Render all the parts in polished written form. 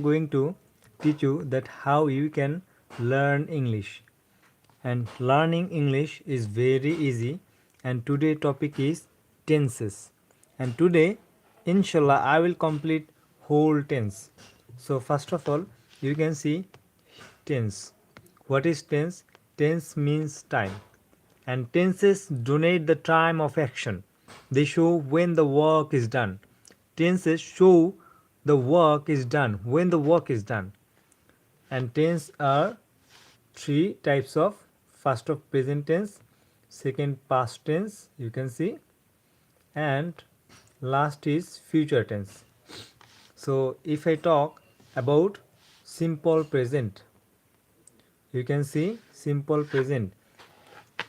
going to teach you that how you can learn English. And learning English is very easy. And today topic is tenses. And today, inshallah, I will complete whole tense. So first of all, you can see tense. What is tense? Tense means time. And tenses denote the time of action. They show when the work is done. Tenses show the work is done when the work is done. And tense are three types of: first of present tense, second past tense, you can see, and last is future tense. So if I talk about simple present, you can see simple present,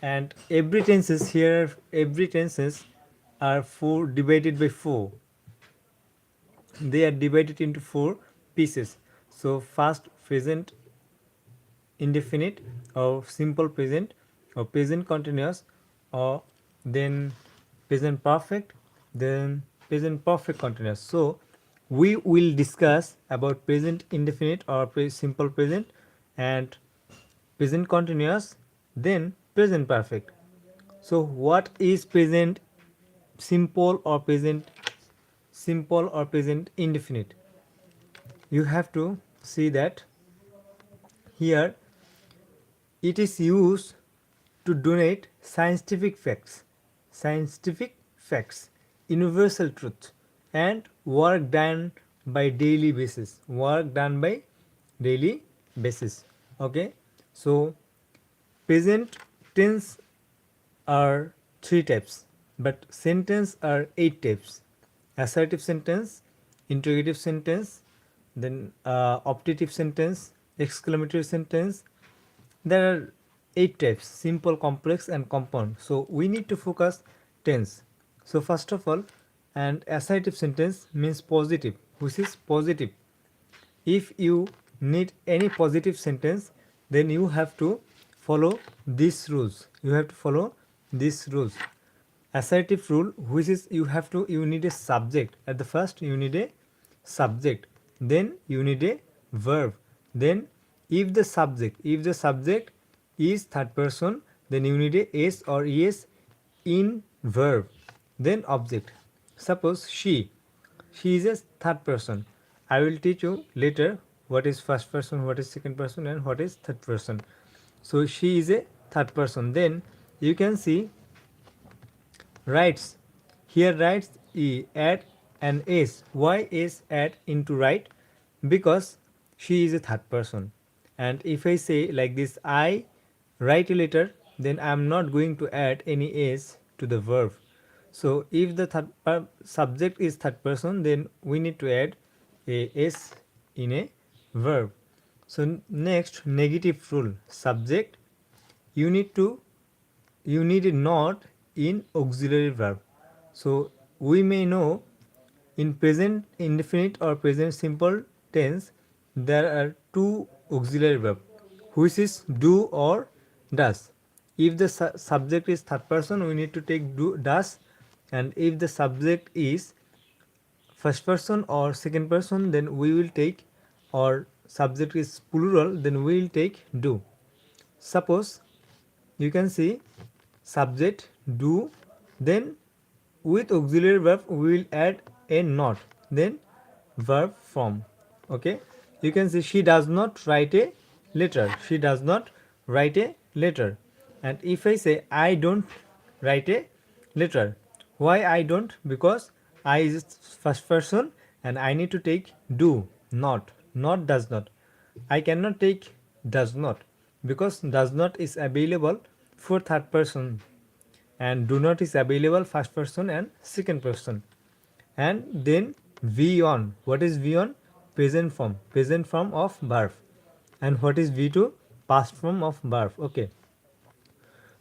and every tenses here, every tenses are four divided by four. They are divided into four pieces. So first present indefinite or simple present or present continuous, or then present perfect, then present perfect continuous. So we will discuss about present indefinite or simple present, and present continuous, then present perfect. So what is present simple or present indefinite? You have to see that here it is used to donate scientific facts, universal truth, and work done by daily basis. Okay, so present tense are three types, but sentence are eight types: assertive sentence, interrogative sentence, then optative sentence, exclamatory sentence. There are eight types: simple, complex, and compound. So we need to focus tense. So first of all, and assertive sentence means positive, which is positive. If you need any positive sentence, then you have to follow these rules. Assertive rule, which is you need a subject. At the first you need a subject, then you need a verb, then if the subject is third person, then you need a s or es in verb, then object. Suppose she is a third person. I will teach you later what is first person, what is second person, and what is third person. So she is a third person. Then you can see writes. Here writes e, add an s. Why is add into right? Because she is a third person. And if I say like this, I write a letter, then I am not going to add any s to the verb. So if the subject is third person, then we need to add a s in a verb. So next, negative rule. Subject, you need a not in auxiliary verb. So we may know in present indefinite or present simple tense there are two auxiliary verb, which is do or does. If the subject is third person, we need to take do, does, and if the subject is first person or second person, then we will take, or subject is plural, then we will take do. Suppose you can see subject do, then with auxiliary verb we will add a not, then verb form. Okay, you can see she does not write a letter. And if I say I don't write a letter, why I don't? Because I is first person and I need to take do, not does not. I cannot take does not, because does not is available for third person and do not is available first person and second person. And then V on. What is V on? Present form of verb. And what is V2? Past form of verb. Okay.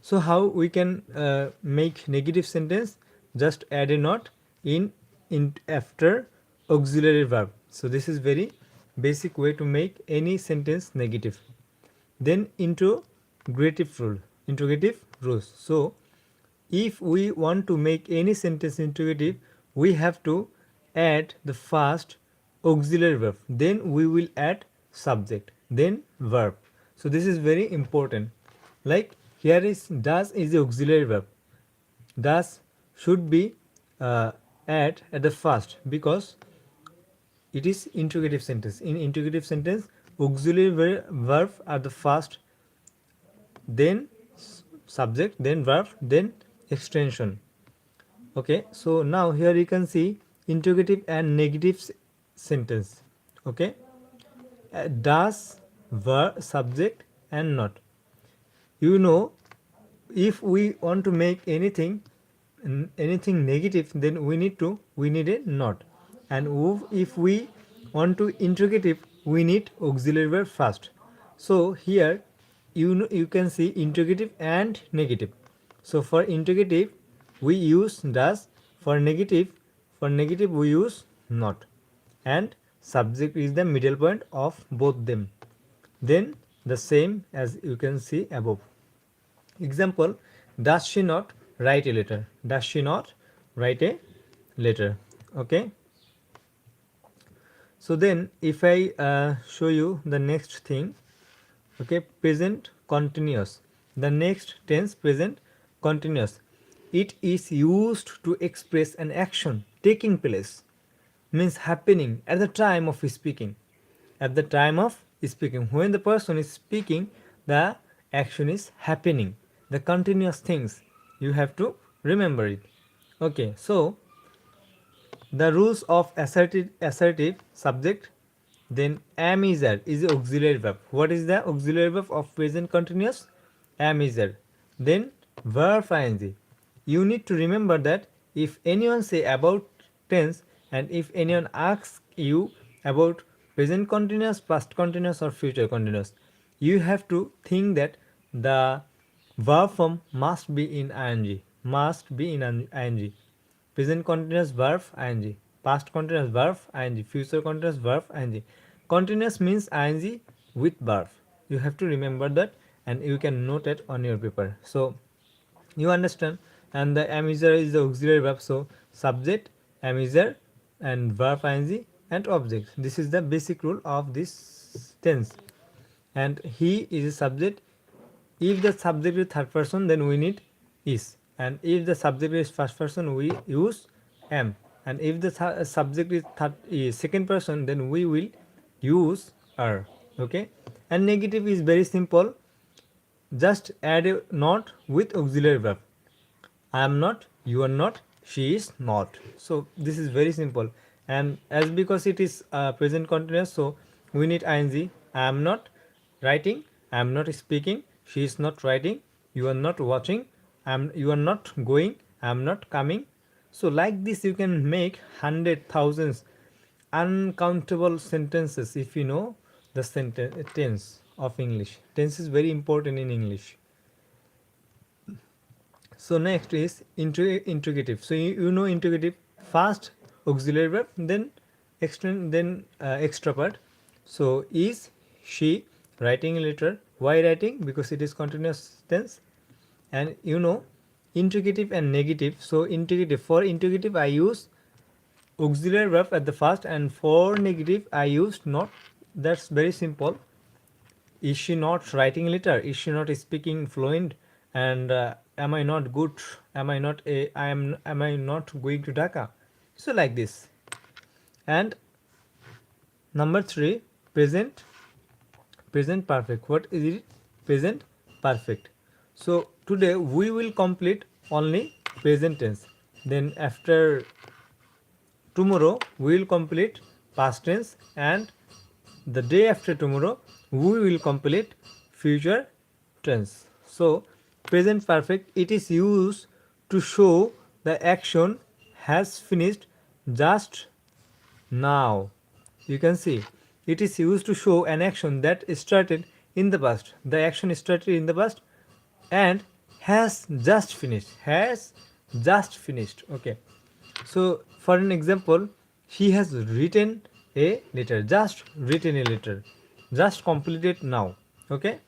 So how we can make negative sentence? Just add a not in after auxiliary verb. So this is very basic way to make any sentence negative. Then interrogative rules. So if we want to make any sentence interrogative, we have to add the first auxiliary verb, then we will add subject, then verb. So this is very important. Like here is does is the auxiliary verb. Does should be add at the first because it is interrogative sentence. In interrogative sentence, auxiliary verb are the first, then subject, then verb, then extension. Okay, so now here you can see interrogative and negative sentence. Okay, does, verb, subject, and not. You know, if we want to make anything negative, then we need a not, and if we want to interrogative, we need auxiliary verb first. So here you can see interrogative and negative. So for interrogative we use does, for negative we use not, and subject is the middle point of both them. Then the same as you can see above. Example, does she not write a letter? Does she not write a letter? Okay. So then if I show you the next thing, okay, present continuous. The next tense, present continuous. It is used to express an action taking place, means happening at the time of speaking. At the time of speaking, when the person is speaking, the action is happening. The continuous things, you have to remember it. Okay, so the rules of assertive subject. Then am is the auxiliary verb. What is the auxiliary verb of present continuous? Am is. Then verb ing. You need to remember that if anyone say about tense, and if anyone asks you about present continuous, past continuous, or future continuous, you have to think that the verb form must be in ing. Must be in ing. Present continuous verb ing, past continuous verb ing, future continuous verb ing. Continuous means ing with verb. You have to remember that, and you can note it on your paper. So you understand. And the am is the auxiliary verb. So subject, am is and verb ing and object. This is the basic rule of this tense. And he is a subject. If the subject is third person, then we need is, and if the subject is first person, we use am, and if the subject is second person, then we will use are. Okay, and negative is very simple. Just add a not with auxiliary verb. I am not, you are not, she is not. So this is very simple. And as because it is present continuous, so we need ing. I am not writing, I am not speaking, she is not writing, you are not watching, you are not going, I am not coming. So like this you can make hundred thousands uncountable sentences if you know the tense of English. Tense is very important in English. So next is interrogative. So you know interrogative, first auxiliary verb, then extra part. So is she writing a letter? Why writing? Because it is continuous tense. And you know interrogative and negative. So interrogative, for interrogative I use auxiliary verb at the first, and for negative I used not. That's very simple. Is she not writing a letter? Is she not speaking fluent? And am I not good? Am I not am I not going to Dhaka? So like this. And number 3, present perfect. What is it? Present perfect. So today we will complete only present tense. Then after tomorrow we will complete past tense, and the day after tomorrow we will complete future tense. So present perfect, it is used to show the action has finished just now. You can see it is used to show an action that started in the past. The action started in the past and has just finished. Okay. So for an example, he has written a letter. Just written a letter. Just completed now. Okay.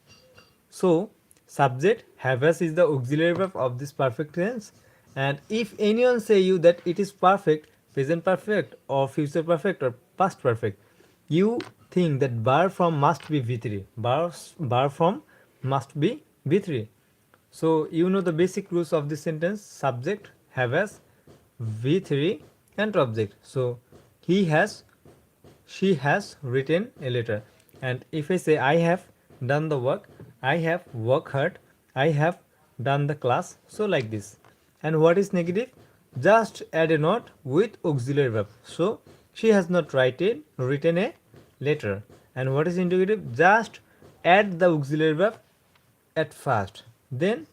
So subject has is the auxiliary verb of this perfect tense. And if anyone say you that it is perfect, present perfect or future perfect or past perfect. You think that verb form must be V3. Verb form must be V3. So you know the basic rules of this sentence. Subject have as V3 and object. So he has, she has written a letter. And if I say I have done the work, I have worked hard, I have done the class, so like this. And what is negative? Just add a note with auxiliary verb. So she has not written a letter. And what is interrogative? Just add the auxiliary verb at first, then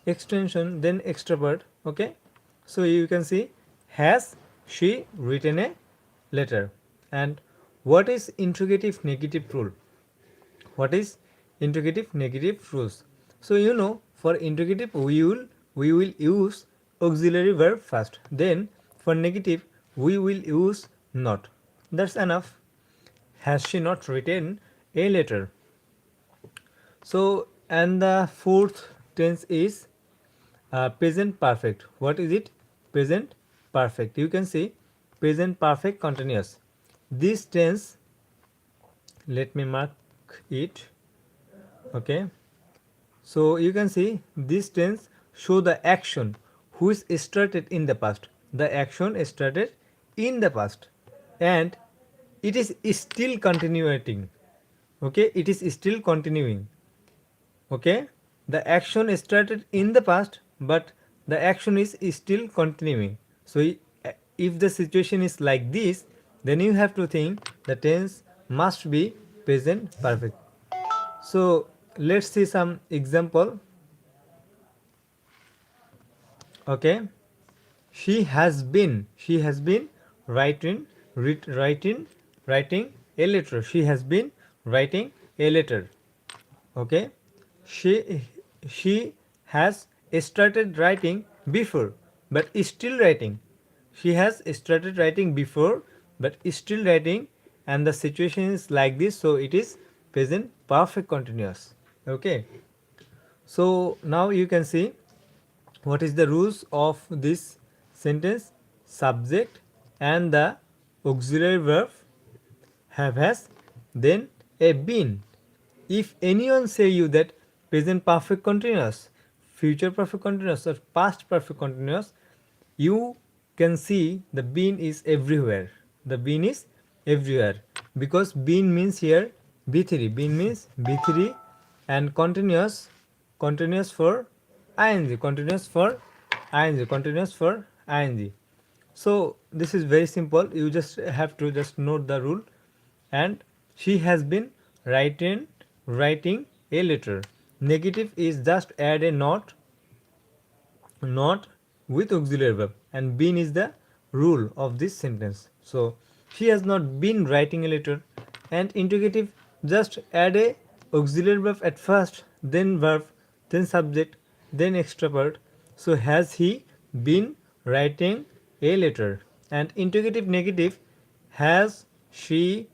extension, then extra part. Okay, so you can see, has she written a letter? And what is interrogative negative rule? What is interrogative negative rules? So you know, for interrogative we will use auxiliary verb first, then for negative we will use not. That's enough. Has she not written a letter? So, and the fourth tense is present perfect. What is it? Present perfect. You can see present perfect continuous. This tense, let me mark it. Okay. So you can see this tense show the action which started in the past. The action started in the past, and it is still continuing. Okay, it is still continuing. Okay, the action started in the past, but the action is still continuing. So if the situation is like this, then you have to think the tense must be present perfect. So let's see some example. Okay, she has been writing writing a letter. She has been writing a letter. Okay, she has started writing before but is still writing. She has started writing before but is still writing, and the situation is like this, so it is present perfect continuous. Okay, so now you can see what is the rules of this sentence. Subject and the auxiliary verb have has, then a been. If anyone say you that present perfect continuous, future perfect continuous or past perfect continuous, you can see the been is everywhere. The been is everywhere, because been means here b3. Been means b3, and continuous for ing, continuous for ing. So this is very simple. You just have to just note the rule. And she has been writing a letter. Negative is just add a not with auxiliary verb, and been is the rule of this sentence. So she has not been writing a letter. And interrogative, just add a auxiliary verb at first, then verb, then subject, then extra part. So has he been writing a letter? And interrogative negative, has she,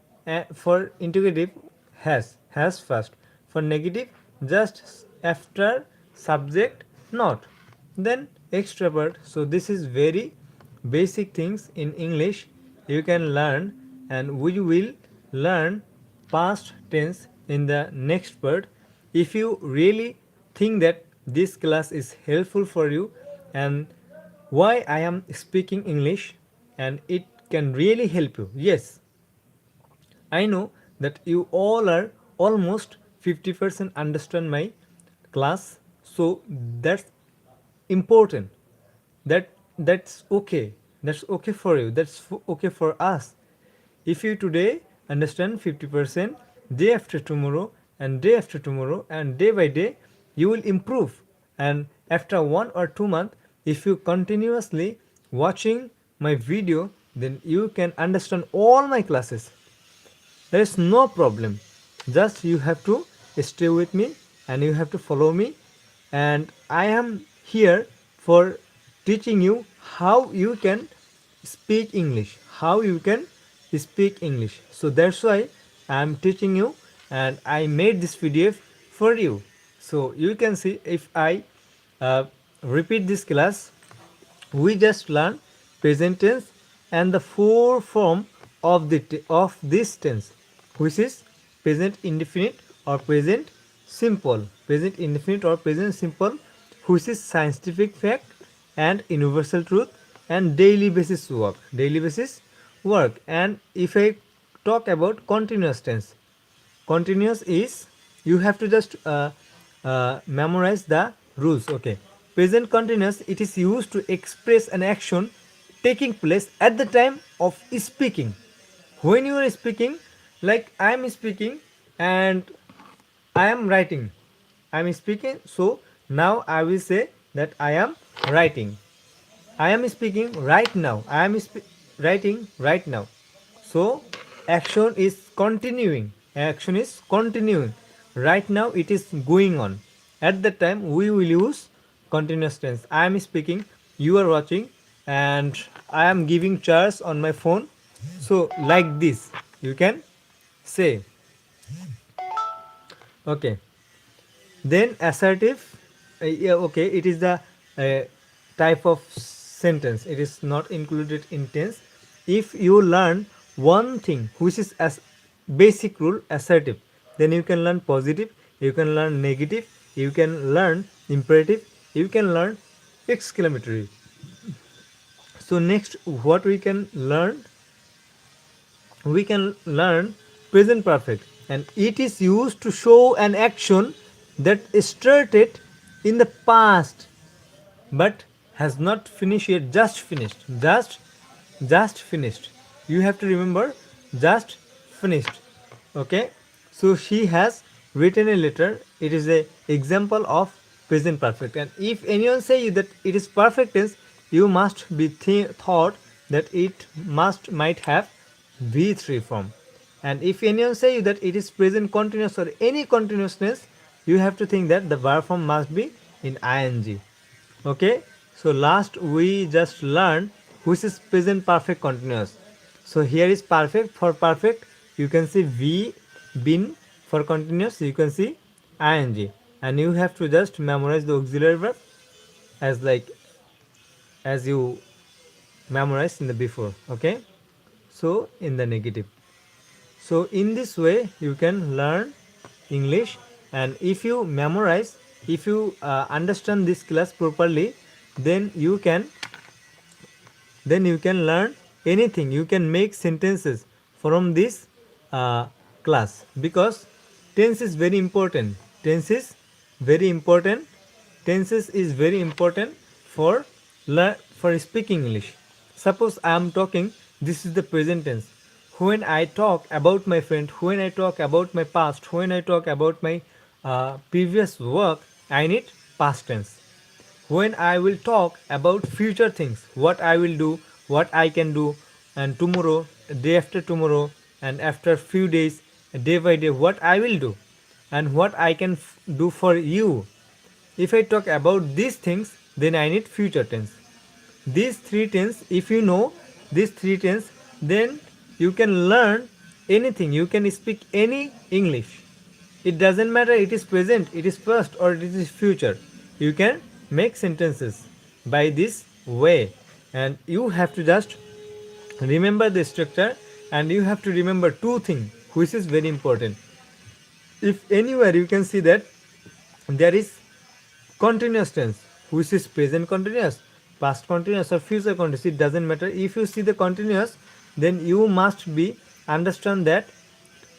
for interrogative has first, for negative just after subject not, then extra part. So this is very basic things in English you can learn, and we will learn past tense in the next part. If you really think that this class is helpful for you, and why I am speaking English and it can really help you, yes, I know that you all are almost 50% understand my class, so that's important. That's okay. That's okay for you. That's okay for us. If you today understand 50%, day after tomorrow and day after tomorrow and day by day, you will improve. And after 1 or 2 months, if you continuously watching my video, then you can understand all my classes. There is no problem. Just you have to stay with me and you have to follow me, and I am here for teaching you how you can speak English, so that's why I am teaching you, and I made this video for you. So you can see, if I uh, repeat this class, we just learn present tense and the four form of this tense, which is present indefinite or present simple, present indefinite or present simple, which is scientific fact and universal truth and daily basis work, daily basis work. And if I talk about continuous tense, continuous is, you have to just memorize the rules. Okay, present continuous, it is used to express an action taking place at the time of speaking. When you are speaking, like I am speaking and I am writing, I am speaking, so now I will say that I am writing. I am speaking right now. I am writing right now. So action is continuing. Action is continuing. Right now it is going on. At that time we will use continuous tense. I am speaking, you are watching, and I am giving charge on my phone. So like this you can say. Okay. Then assertive, yeah, okay, it is the uh, type of sentence. It is not included in tense. If you learn one thing which is as basic rule assertive, then you can learn positive, you can learn negative, you can learn imperative, you can learn exclamatory. So next, what we can learn, we can learn present perfect, and it is used to show an action that started in the past but has not finished yet, just finished, just finished. You have to remember, just finished. Okay, so she has written a letter, it is a example of present perfect. And if anyone say you that it is perfect tense, you must be thought that it might have v3 form. And if anyone say you that it is present continuous or any continuousness, you have to think that the verb form must be in ing. Okay, so last we just learned which is present perfect continuous. So here is perfect. For perfect you can see v, been. For continuous you can see ing, and you have to just memorize the auxiliary verb as like as you memorized in the before. Okay, so in the negative. So in this way you can learn English. And if you memorize, if you understand this class properly, then you can learn anything. You can make sentences from this uh, class, because tense is very important. Tense is very important. Tenses is very important for for speaking English. Suppose I am talking, this is the present tense. When I talk about my friend, when I talk about my past, when I talk about my previous work, I need past tense. When I will talk about future things, what I will do, what I can do, and tomorrow, day after tomorrow, and after few days, day by day, what I will do, and what I can do for you. If I talk about these things, then I need future tense. These three tense, if you know these three tense, then you can learn anything. You can speak any English. It doesn't matter it is present, it is past, or it is future. You can make sentences by this way. And you have to just remember the structure, and you have to remember two things which is very important. If anywhere you can see that there is continuous tense which is present continuous, past continuous, or future continuous, it doesn't matter. If you see the continuous, then you must be understand that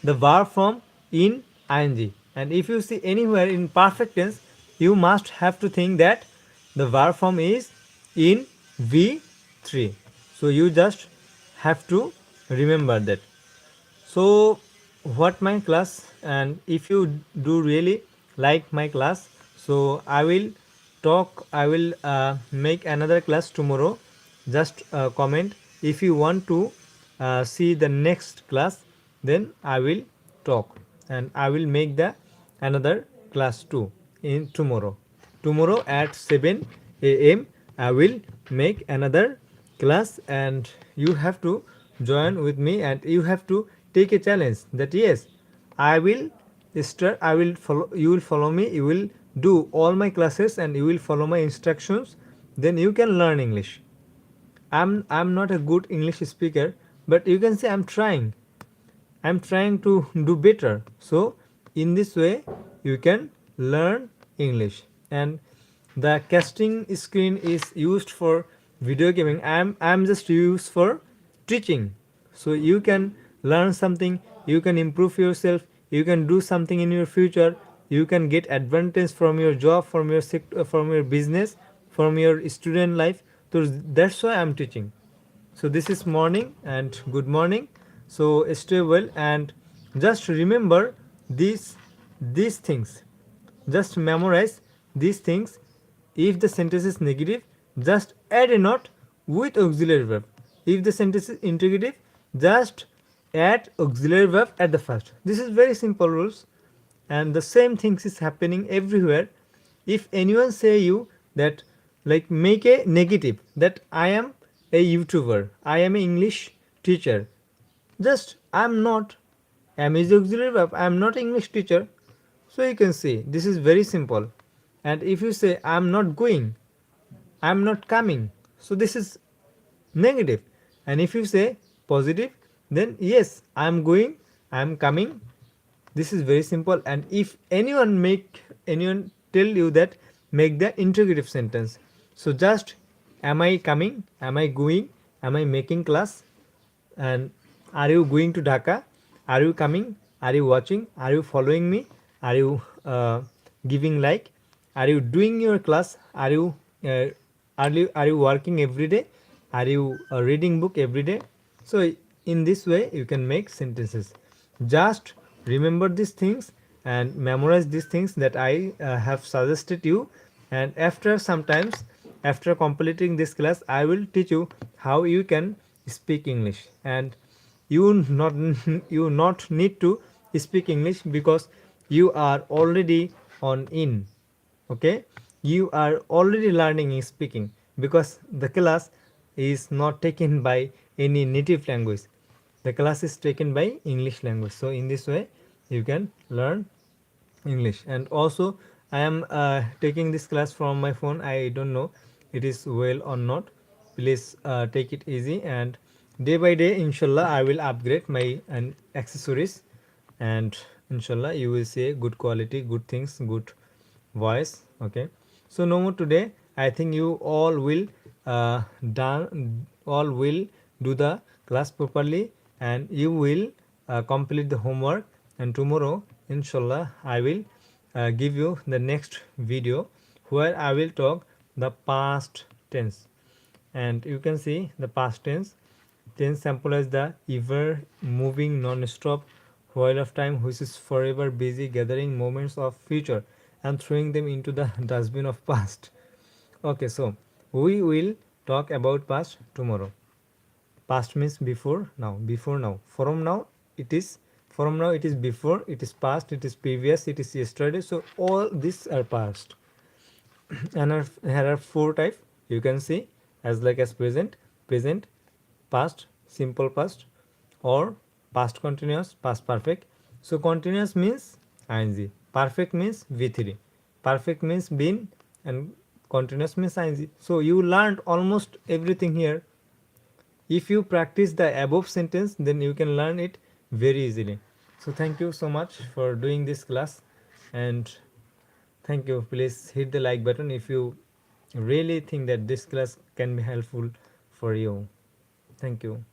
the verb form in ing. And if you see anywhere in perfect tense, you must have to think that the verb form is in v3. So you just have to remember that. So what my class, and if you do really like my class, so I will make another class tomorrow. Just comment if you want to see the next class, then I will talk, and I will make the another class too in tomorrow at 7 a.m. I will make another class, and you have to join with me, and you have to take a challenge that yes, I will start, I will follow, you will follow me, you will do all my classes, and you will follow my instructions, then you can learn English. I'm not a good English speaker, but you can say I'm trying to do better. So in this way you can learn English. And the casting screen is used for video gaming. I'm just used for teaching. So you can learn something, you can improve yourself, you can do something in your future, you can get advantage from your job, from your sector, from your business, from your student life. So that's why I'm teaching. So this is morning and good morning. So stay well and just remember these things. Just memorize these things. If the sentence is negative, just add a not with auxiliary verb. If the sentence is interrogative, just add auxiliary verb at the first. This is very simple rules, and the same things is happening everywhere. If anyone say you that, like, make a negative that I am a YouTuber, I am an English teacher, just I'm not, am is the auxiliary verb, I am not English teacher. So you can see this is very simple. And if you say I'm not going, I'm not coming, so this is negative. And if you say positive, then yes, I'm going, I'm coming. This is very simple. And if anyone tell you that make the interrogative sentence, so just am I coming, am I going, am I making class, and are you going to Dhaka, are you coming, are you watching, are you following me, are you giving like, are you doing your class, uh, are you working every day, are you reading book every day. So in this way you can make sentences. Just remember these things and memorize these things that I have suggested you. And after sometimes, after completing this class, I will teach you how you can speak English. And you not you not need to speak English because you are already on in. Okay, you are already learning speaking because the class is not taken by any native language. The class is taken by English language. So in this way you can learn English. And also I am taking this class from my phone. I don't know it is well or not. Please take it easy, and day by day inshallah I will upgrade my accessories, and inshallah you will see good quality, good things, good voice. Okay, so no more today. I think you all will all will do the class properly, and you will complete the homework. And tomorrow inshallah I will give you the next video where I will talk the past tense. And you can see the past tense sample as the ever moving non-stop while of time which is forever busy gathering moments of future and throwing them into the dustbin of past. Okay, so we will talk about past tomorrow. Past means before now, before now. From now it is before, it is past, it is previous, it is yesterday. So all these are past. And here are four types. You can see as like as present, present, past, simple past, or past continuous, past perfect. So continuous means ing, perfect means v3, perfect means been, and continuous means ing. So you learned almost everything here. If you practice the above sentence, then you can learn it very easily. So thank you so much for doing this class, and thank you. Please hit the like button if you really think that this class can be helpful for you. Thank you.